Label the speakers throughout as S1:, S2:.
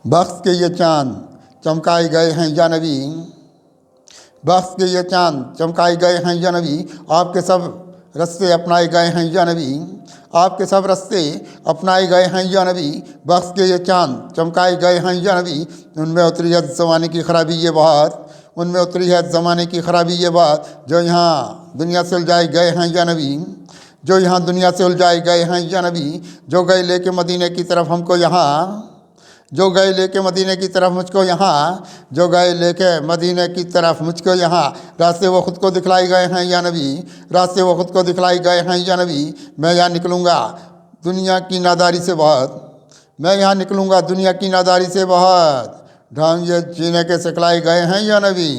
S1: बख्श के ये चाँद चमकाए गए हैं या नबी, बख्श के ये चाँद चमकाए गए हैं या नबी, आपके सब रस्ते अपनाए गए हैं या नबी, आपके सब रस्ते अपनाए गए हैं या नबी, बख्श के ये चाँद चमकाए गए हैं या नबी। उनमें उतरी है ज़माने की खराबी ये बात, उनमें उतरी है ज़माने की खराबी ये बात, जो यहाँ दुनिया से उलझाए गए हैं या नबी, जो यहाँ दुनिया से उलझाए गए हैं या नबी। जो गए लेके मदीने की तरफ हमको यहाँ, जो गए लेके मदीने की तरफ मुझको यहाँ, जो गए लेके मदीने की तरफ मुझको यहाँ, रास्ते वो ख़ुद को दिखलाई गए हैं या नबी, रास्ते वो ख़ुद को दिखलाई गए हैं या नबी। मैं यहाँ निकलूँगा दुनिया की नादारी से बहुत, मैं यहाँ निकलूँगा दुनिया की नादारी से बहुत। ढंग ये जीने के सिखलाए गए हैं या नबी,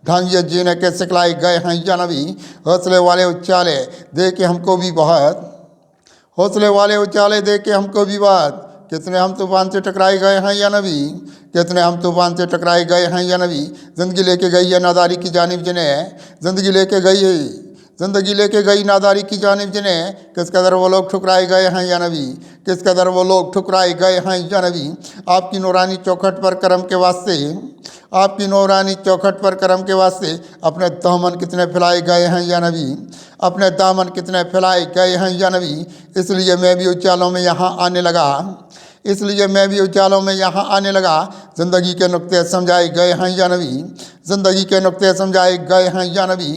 S1: ढंग ये जीने के सिखलाए गए हैं या नबी। हौसले वाले उछाले दे के हमको भी बहुत, हौसले वाले उछाले दे के हमको भी बहुत। कितने हम तूफ़ान से टकराए गए हैं या नबी, कितने हम तूफ़ान से टकराए गए हैं या नबी। ज़िंदगी लेके गई है नादारी की जानिब जिन्हें, ज़िंदगी लेके गई है, ज़िंदगी लेके गई नादारी की जानिब जिन्हें। किस कदर वो लोग ठुकराए गए हैं या नबी, किस कदर वो लोग ठुकराए गए हैं या नबी। आपकी नूरानी चौखट पर करम के वास्ते, आपकी नूरानी चौखट पर करम के वास्ते अपने दामन कितने फैलाए गए हैं या नबी, अपने दामन कितने फैलाए गए हैं या नबी। इसलिए मैं भी उजालों में यहाँ आने लगा, इसलिए मैं भी उजालों में यहाँ आने लगा। ज़िंदगी के नुक्ते समझाए गए हैं या नबी, ज़िंदगी के नुक्ते समझाए गए हैं या नबी।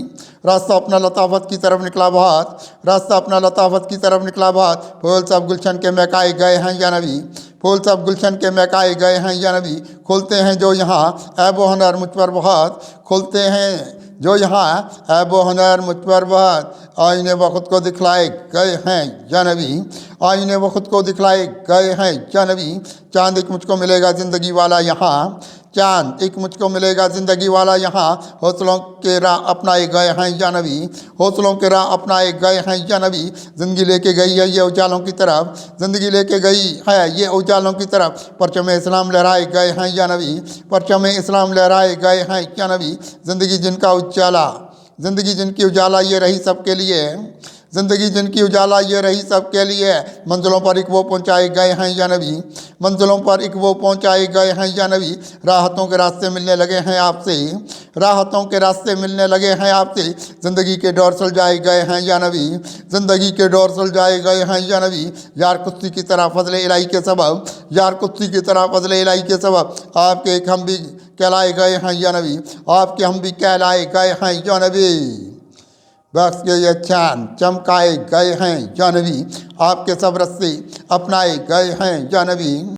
S1: रास्ता अपना लताफत की तरफ निकला बहुत, रास्ता अपना लताफत की तरफ निकला बहुत। फूल सब गुलशन के महकाए गए हैं या नबी, फूल सब गुलशन के महकाए गए हैं या नबी। खुलते हैं जो यहाँ ऐब व हुनर मुझ पर बहुत, खुलते हैं जो यहाँ ऐब व हुनर मुझ पर बहुत। आईने व खुद को दिखलाए गए हैं या नबी, आईने व खुद को दिखलाए गए हैं या नबी। चाँद एक मुझको मिलेगा ज़िंदगी वाला यहाँ, चाँद एक मुझको मिलेगा ज़िंदगी वाला यहाँ। हौसलों के राह अपनाए गए हैं या नबी, हौसलों के राह अपनाए गए हैं या नबी। ज़िंदगी लेके गई है ये उजालों की तरफ, ज़िंदगी लेके गई है ये उजालों की तरफ। परचम इस्लाम लहराए गए हैं या नबी, परचम इस्लाम लहराए गए हैं या नबी। ज़िंदगी जिनका उजाला, ज़िंदगी जिनकी उजाला ये रही सबके लिए, ज़िंदगी जिनकी उजाला ये रही सबके लिए। मंजिलों पर एक वो पहुँचाए गए हैं या नबी, मंजिलों पर एक वो पहुँचाए गए हैं या नबी। राहतों के रास्ते मिलने लगे हैं आपसे, राहतों के रास्ते मिलने लगे हैं आपसे। ज़िंदगी के दौर सुलझाए गए हैं या नबी, ज़िंदगी के दौर सुलझाए गए हैं या नबी। यार कुश्ती की तरह फजले इलाही के सबब, यार कुश्ती की तरह फजले इलाही के सबब। आपके एक हम भी कहलाए गए हैं या नबी, आपके हम भी कहलाए गए हैं या नबी। बख्श के ये चाँद चमकाए गए हैं या नबी, आपके सब रस्ते अपनाए गए हैं या नबी।